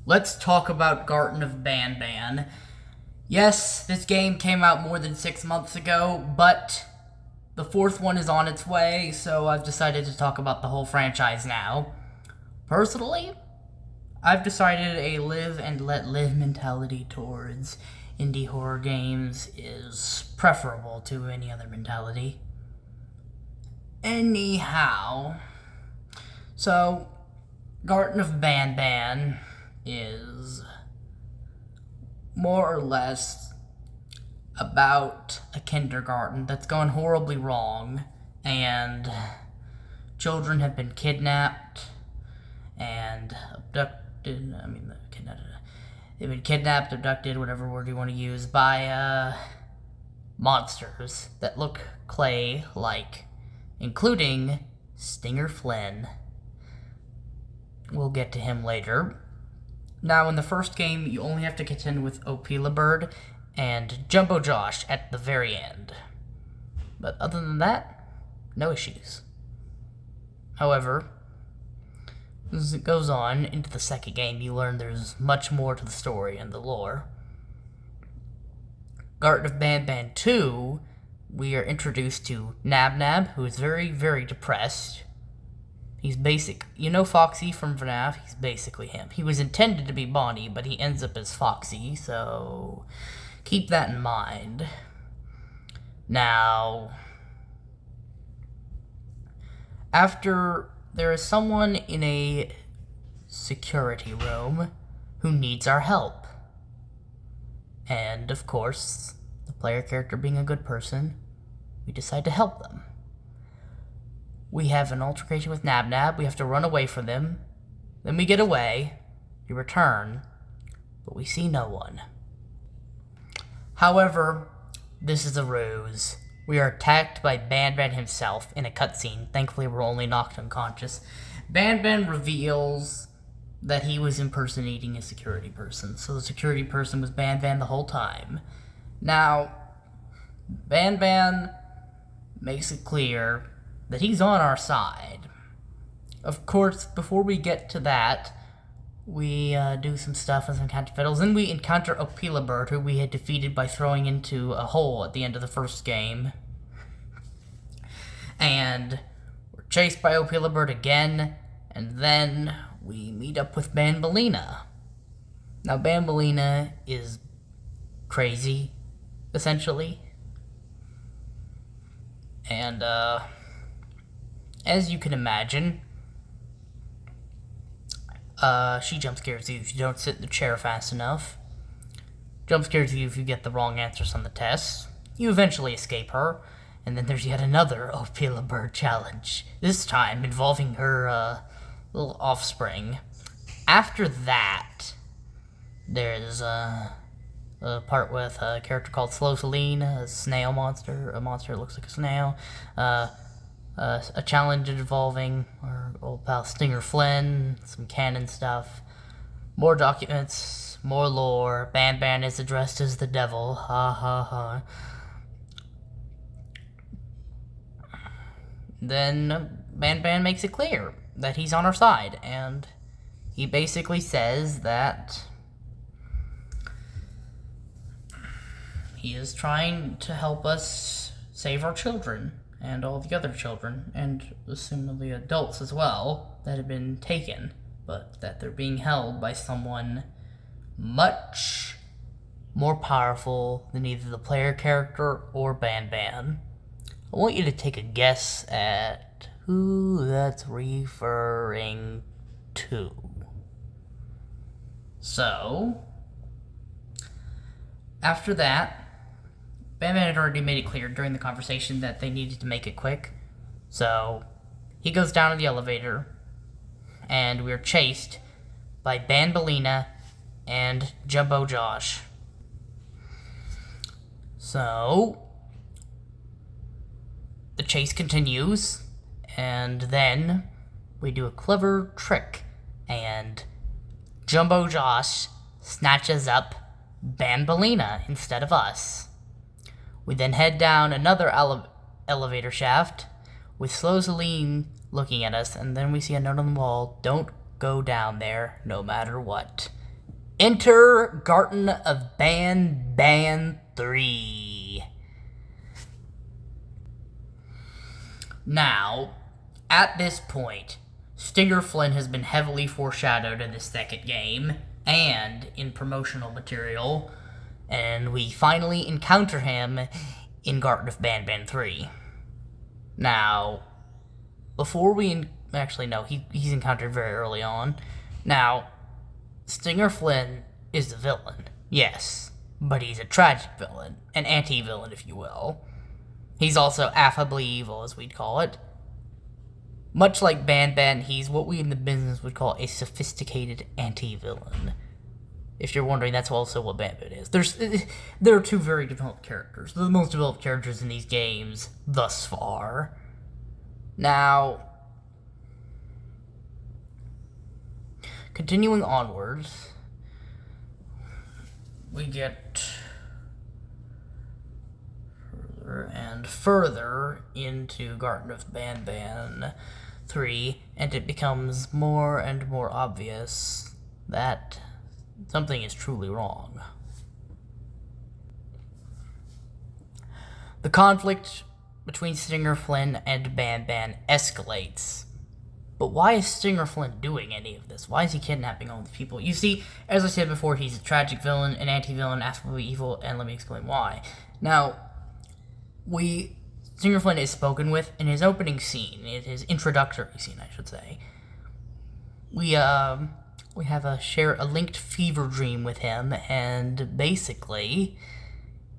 let's talk about Garten of Banban. Yes, this game came out more than 6 months ago, but the fourth one is on its way, so I've decided to talk about the whole franchise now. Personally, I've decided a live and let live mentality towards indie horror games is preferable to any other mentality. Anyhow, so Garten of Banban is more or less about a kindergarten that's gone horribly wrong, and children have been kidnapped and abducted. They've been kidnapped, abducted, whatever word you want to use, by monsters that look clay-like, including Stinger Flynn. We'll get to him later. Now, in the first game, you only have to contend with Opila Bird and Jumbo Josh at the very end. But other than that, no issues. However, as it goes on into the second game, you learn there's much more to the story and the lore. Garten of Banban II, we are introduced to Nab, who is very, very depressed. He's basic. You know Foxy from FNAF? He's basically him. He was intended to be Bonnie, but he ends up as Foxy, so keep that in mind. Now, after there is someone in a security room who needs our help. And, of course, the player character being a good person, we decide to help them. We have an altercation with Nab. We have to run away from them. Then we get away. We return. But we see no one. However, this is a ruse. We are attacked by Banban himself in a cutscene. Thankfully, we're only knocked unconscious. Banban reveals that he was impersonating a security person. So the security person was Banban the whole time. Now, Banban makes it clear that he's on our side. Of course, before we get to that, we do some stuff with some counter fiddles, and we encounter Opila Bird, who we had defeated by throwing into a hole at the end of the first game. And we're chased by Opila Bird again, and then we meet up with Banbalina. Now, Banbalina is crazy, essentially. And, as you can imagine, she jump scares you if you don't sit in the chair fast enough. Jump scares you if you get the wrong answers on the test. You eventually escape her, and then there's yet another Opila Bird challenge, this time involving her little offspring. After that, there's a part with a character called Slow Celine, a snail monster, a monster that looks like a snail, a challenge involving our old pal Stinger Flynn, some canon stuff, more documents, more lore. Banban is addressed as the devil, ha ha ha. Then Banban makes it clear that he's on our side, and he basically says that he is trying to help us save our children and all the other children, and assumably adults as well, that have been taken, but that they're being held by someone much more powerful than either the player character or Banban. I want you to take a guess at who that's referring to. So, after that, Banban had already made it clear during the conversation that they needed to make it quick. So, he goes down to the elevator, and we're chased by Banbalina and Jumbo Josh. So, the chase continues, and then we do a clever trick, and Jumbo Josh snatches up Banbalina instead of us. We then head down another elevator shaft with Slow Celine looking at us, and then we see a note on the wall: don't go down there no matter what. Enter Garten of Banban III. Now, at this point, Stinger Flynn has been heavily foreshadowed in the second game and in promotional material, and we finally encounter him in Garten of Banban III. Now, before we... actually, no, he's encountered very early on. Now, Stinger Flynn is the villain, yes, but he's a tragic villain, an anti-villain, if you will. He's also affably evil, as we'd call it. Much like Banban, he's what we in the business would call a sophisticated anti-villain. If you're wondering, that's also what Banban is. There are two very developed characters. The most developed characters in these games thus far. Now, continuing onwards, we get further and further into Garten of Banban III, and it becomes more and more obvious that something is truly wrong. The conflict between Stinger Flynn and Banban escalates. But why is Stinger Flynn doing any of this? Why is he kidnapping all these people? You see, as I said before, he's a tragic villain, an anti-villain, affably evil, and let me explain why. Now, Stinger Flynn is spoken with in his opening scene, in his introductory scene, I should say. We have a linked fever dream with him, and basically,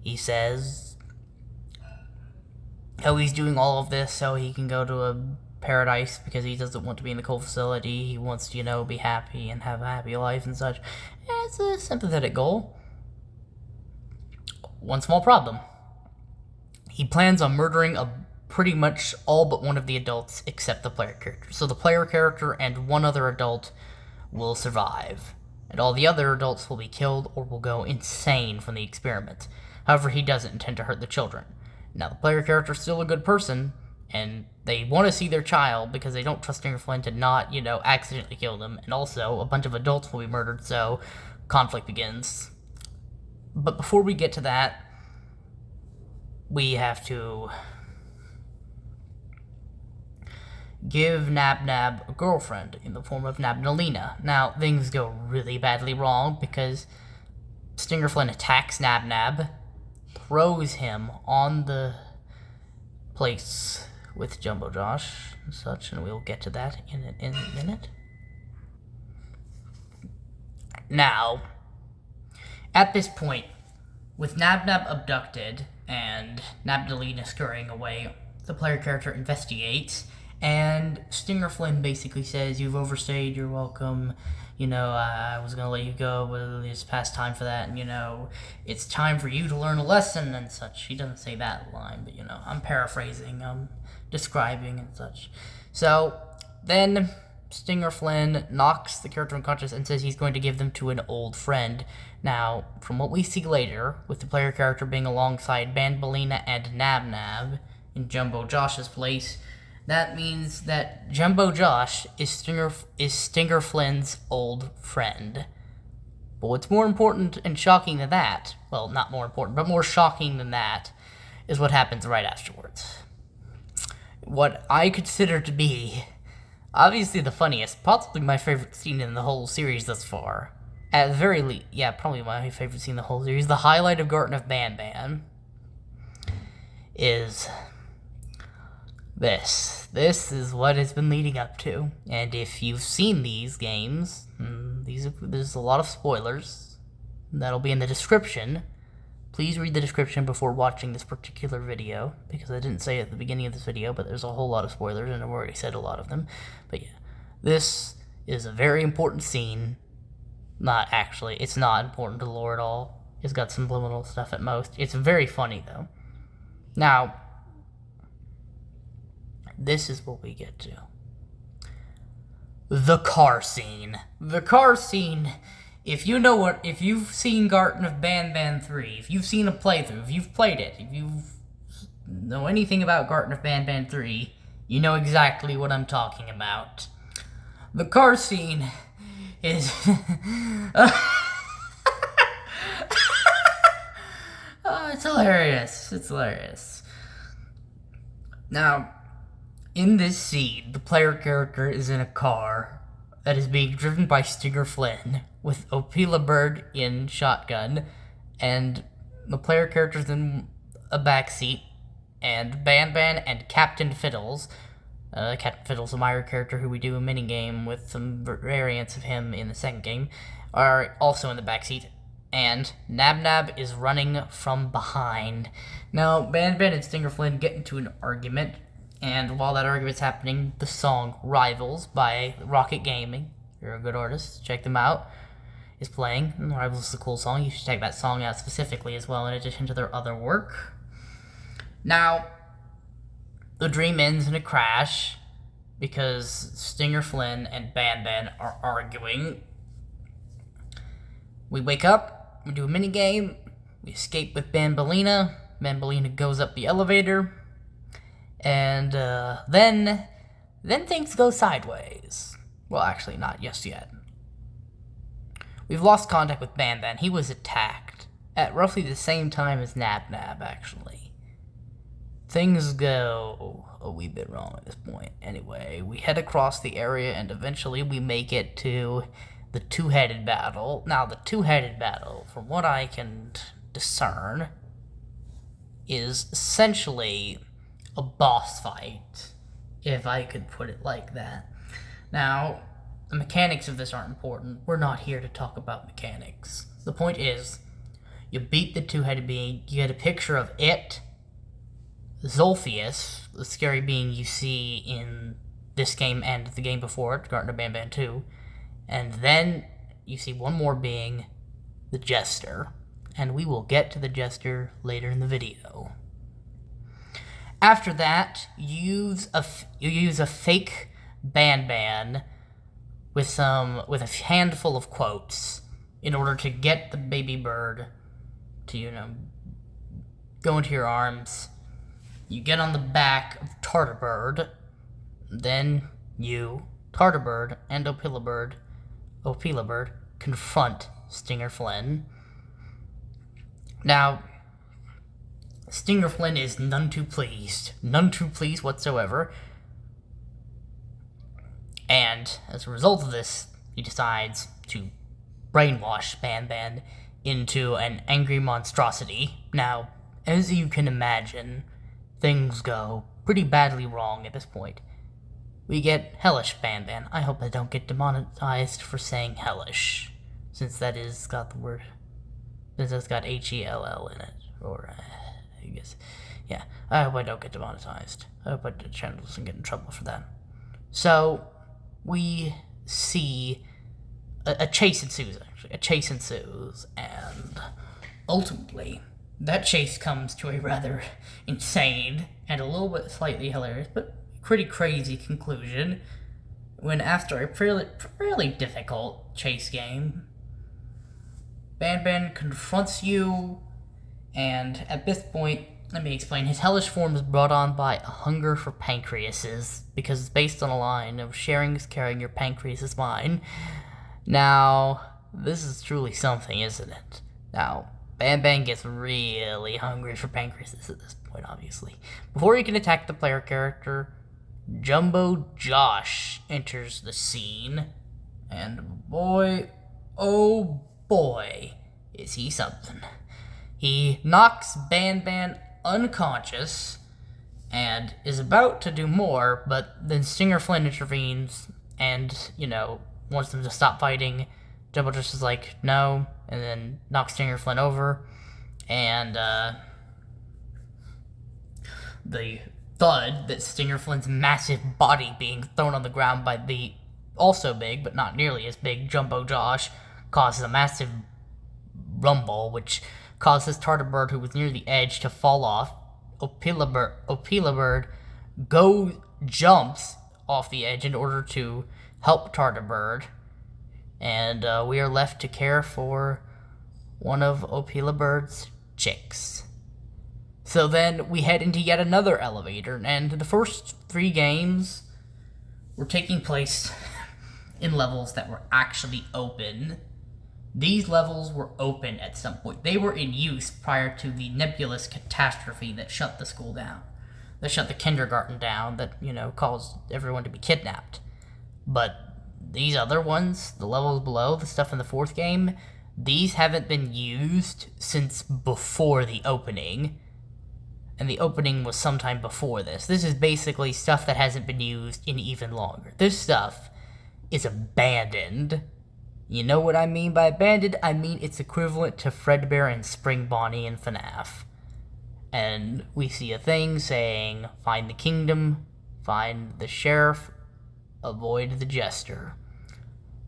he says how he's doing all of this so he can go to a paradise because he doesn't want to be in the coal facility. He wants to, be happy and have a happy life and such. And it's a sympathetic goal. One small problem. He plans on murdering pretty much all but one of the adults except the player character. So the player character and one other adult will survive, and all the other adults will be killed or will go insane from the experiment. However, he doesn't intend to hurt the children. Now, the player character is still a good person, and they want to see their child because they don't trust Stinger Flynn to not, accidentally kill them, and also a bunch of adults will be murdered, so conflict begins. But before we get to that, we have to give Nab a girlfriend in the form of Nabnalina. Now, things go really badly wrong because Stinger Flynn attacks Nab, throws him on the place with Jumbo Josh and such, and we'll get to that in a minute. Now, at this point, with Nab abducted and Nabnalina scurrying away, the player character investigates, and Stinger Flynn basically says, "You've overstayed, you're welcome, I was gonna let you go, but it's past time for that, and it's time for you to learn a lesson," and such. He doesn't say that line, but I'm paraphrasing, I'm describing and such. So, then Stinger Flynn knocks the character unconscious and says he's going to give them to an old friend. Now, from what we see later, with the player character being alongside Banbalina and Nab in Jumbo Josh's place, that means that Jumbo Josh is Stinger Flynn's old friend. But what's more important and shocking than that, well, not more important, but more shocking than that, is what happens right afterwards. What I consider to be, obviously the funniest, possibly my favorite scene in the whole series thus far. At the very least, probably my favorite scene in the whole series. The highlight of Garten of Banban is this. This is what it's been leading up to. And if you've seen these games, there's a lot of spoilers. That'll be in the description. Please read the description before watching this particular video, because I didn't say it at the beginning of this video, but there's a whole lot of spoilers, and I've already said a lot of them. But yeah, this is a very important scene. It's not important to the lore at all. It's got subliminal stuff at most. It's very funny, though. Now, this is what we get to. The car scene. The car scene, if you've seen Garten of Banban III, if you've seen a playthrough, if you've played it, if you know anything about Garten of Banban III, you know exactly what I'm talking about. The car scene is... hilarious. It's hilarious. Now, in this scene, the player character is in a car that is being driven by Stinger Flynn with Opila Bird in shotgun, and the player character's in a backseat, and Banban and Captain Fiddles, Captain Fiddles, a minor character who we do a minigame with some variants of him in the second game, are also in the backseat, and Nab is running from behind. Now, Banban and Stinger Flynn get into an argument, and while that argument's happening, the song Rivals by Rocket Gaming, you're a good artist, check them out, is playing. Rivals is a cool song. You should check that song out specifically as well, in addition to their other work. Now, the dream ends in a crash because Stinger Flynn and Banban are arguing. We wake up, we do a minigame, we escape with Banbalina. Banbalina goes up the elevator, and then things go sideways. Well, actually, not just yet. We've lost contact with Banban. He was attacked at roughly the same time as Nab, actually. Things go a wee bit wrong at this point. Anyway, we head across the area, and eventually we make it to the two-headed battle. Now, the two-headed battle, from what I can discern, is essentially a boss fight, if I could put it like that. Now, the mechanics of this aren't important. We're not here to talk about mechanics. The point is, you beat the two-headed being, you get a picture of it, Zolphius, the scary being you see in this game and the game before it, Garten of Banban II, and then you see one more being, the Jester, and we will get to the Jester later in the video. After that, you use a fake Banban with a handful of quotes in order to get the baby bird to, go into your arms. You get on the back of Tartarbird, then you, Tartarbird, and Opila Bird confront Stinger Flynn. Now, Stinger Flynn is none too pleased whatsoever, and as a result of this, he decides to brainwash Banban into an angry monstrosity. Now, as you can imagine, things go pretty badly wrong at this point. We get Hellish Banban. I hope I don't get demonetized for saying hellish, since that is got the word, since it's got Hell in it, or I guess, yeah. I hope I don't get demonetized. I hope the channel doesn't get in trouble for that. So, we see a chase ensues, and ultimately, that chase comes to a rather insane and a little bit slightly hilarious, but pretty crazy conclusion, when after a fairly difficult chase game, Banban confronts you, and at this point, let me explain. His hellish form is brought on by a hunger for pancreases, because it's based on a line of sharing is carrying, your pancreas is mine. Now, this is truly something, isn't it? Now, Banban gets really hungry for pancreases at this point, obviously. Before he can attack the player character, Jumbo Josh enters the scene, and boy, oh boy, is he something. He knocks Banban unconscious, and is about to do more, but then Stinger Flynn intervenes, and, wants them to stop fighting. Jumbo Josh is like, no, and then knocks Stinger Flynn over, and, the thud that Stinger Flynn's massive body being thrown on the ground by the also big, but not nearly as big, Jumbo Josh causes a massive rumble, which causes Tartarbird, who was near the edge, to fall off. Opila Bird jumps off the edge in order to help Tartarbird, and we are left to care for one of Opila Bird's chicks. So then we head into yet another elevator, and the first 3 games were taking place in levels that were actually open, These levels were open at some point. They were in use prior to the nebulous catastrophe that shut the school down. That shut the kindergarten down, that, caused everyone to be kidnapped. But these other ones, the levels below, the stuff in the fourth game, these haven't been used since before the opening. And the opening was sometime before this. This is basically stuff that hasn't been used in even longer. This stuff is abandoned. You know what I mean by abandoned? I mean it's equivalent to Fredbear and Spring Bonnie in FNAF. And we see a thing saying, find the kingdom, find the sheriff, avoid the jester.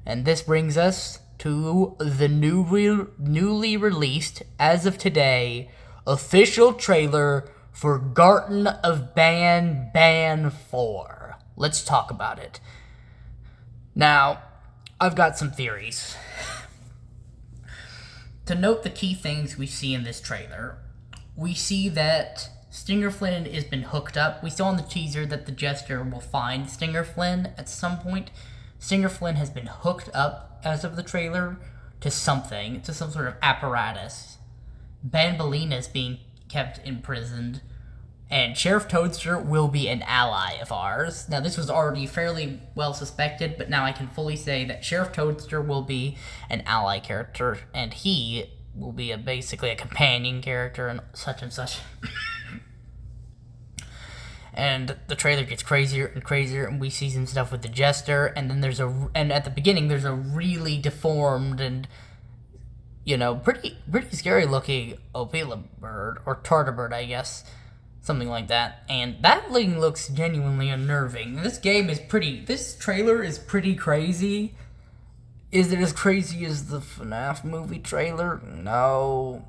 And this brings us to the newly released, as of today, official trailer for Garten of Banban IV. Let's talk about it. Now, I've got some theories. To note the key things we see in this trailer, we see that Stinger Flynn has been hooked up. We saw in the teaser that the jester will find Stinger Flynn at some point. Stinger Flynn has been hooked up, as of the trailer, to something, to some sort of apparatus. Banbalina is being kept imprisoned, and Sheriff Toadster will be an ally of ours. Now, this was already fairly well suspected, but now I can fully say that Sheriff Toadster will be an ally character, and he will be basically a companion character and such and such. And the trailer gets crazier and crazier, and we see some stuff with the jester, and then and at the beginning there's a really deformed and, pretty scary looking Opila bird, or Tartar bird, I guess. Something like that. And that thing looks genuinely unnerving. This trailer is pretty crazy. Is it as crazy as the FNAF movie trailer? No.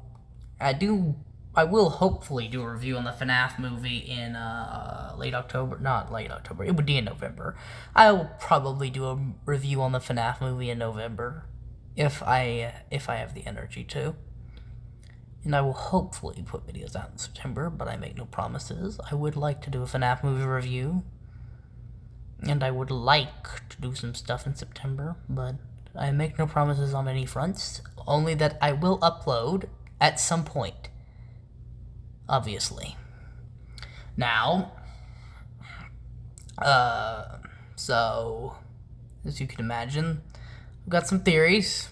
I will hopefully do a review on the FNAF movie in late October. Not late October. It would be in November. I will probably do a review on the FNAF movie in November. If I have the energy to. And I will hopefully put videos out in September, but I make no promises. I would like to do a FNAF movie review. And I would like to do some stuff in September, but I make no promises on any fronts. Only that I will upload at some point. Obviously. Now, so, as you can imagine, I've got some theories.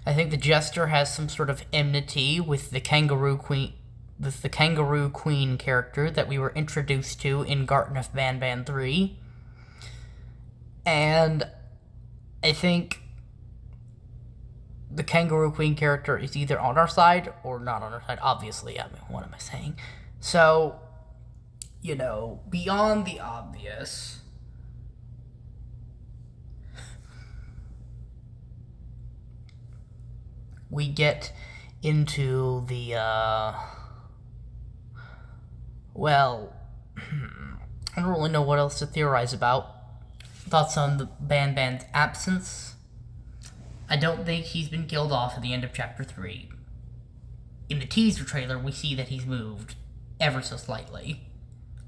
I think the jester has some sort of enmity with the Kangaroo Queen character that we were introduced to in Garten of Banban III. And I think the Kangaroo Queen character is either on our side or not on our side. Obviously, what am I saying? So, beyond the obvious, we get into the, I don't really know what else to theorize about. Thoughts on the Banban's absence? I don't think he's been killed off at the end of Chapter 3. In the teaser trailer, we see that he's moved ever so slightly.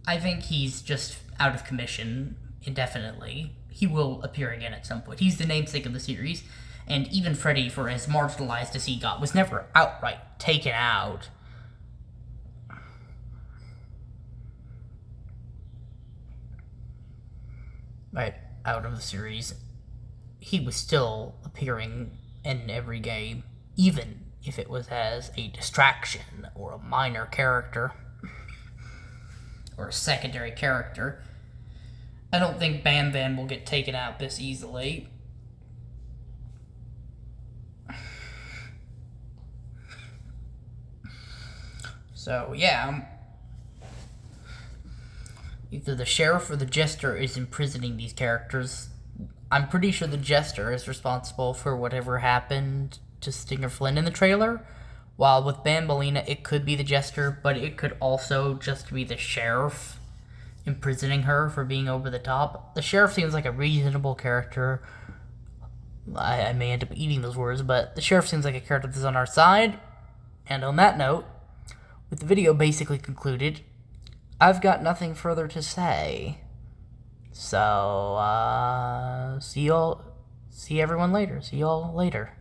I think he's just out of commission indefinitely. He will appear again at some point. He's the namesake of the series. And even Freddy, for as marginalized as he got, was never outright taken out. Right, out of the series. He was still appearing in every game, even if it was as a distraction or a minor character. Or a secondary character. I don't think Banban will get taken out this easily. So, yeah, either the sheriff or the jester is imprisoning these characters. I'm pretty sure the jester is responsible for whatever happened to Stinger Flynn in the trailer, while with Banbalina, it could be the jester, but it could also just be the sheriff imprisoning her for being over the top. The sheriff seems like a reasonable character. I may end up eating those words, but the sheriff seems like a character that's on our side. And on that note, with the video basically concluded, I've got nothing further to say. So, see everyone later. See y'all later.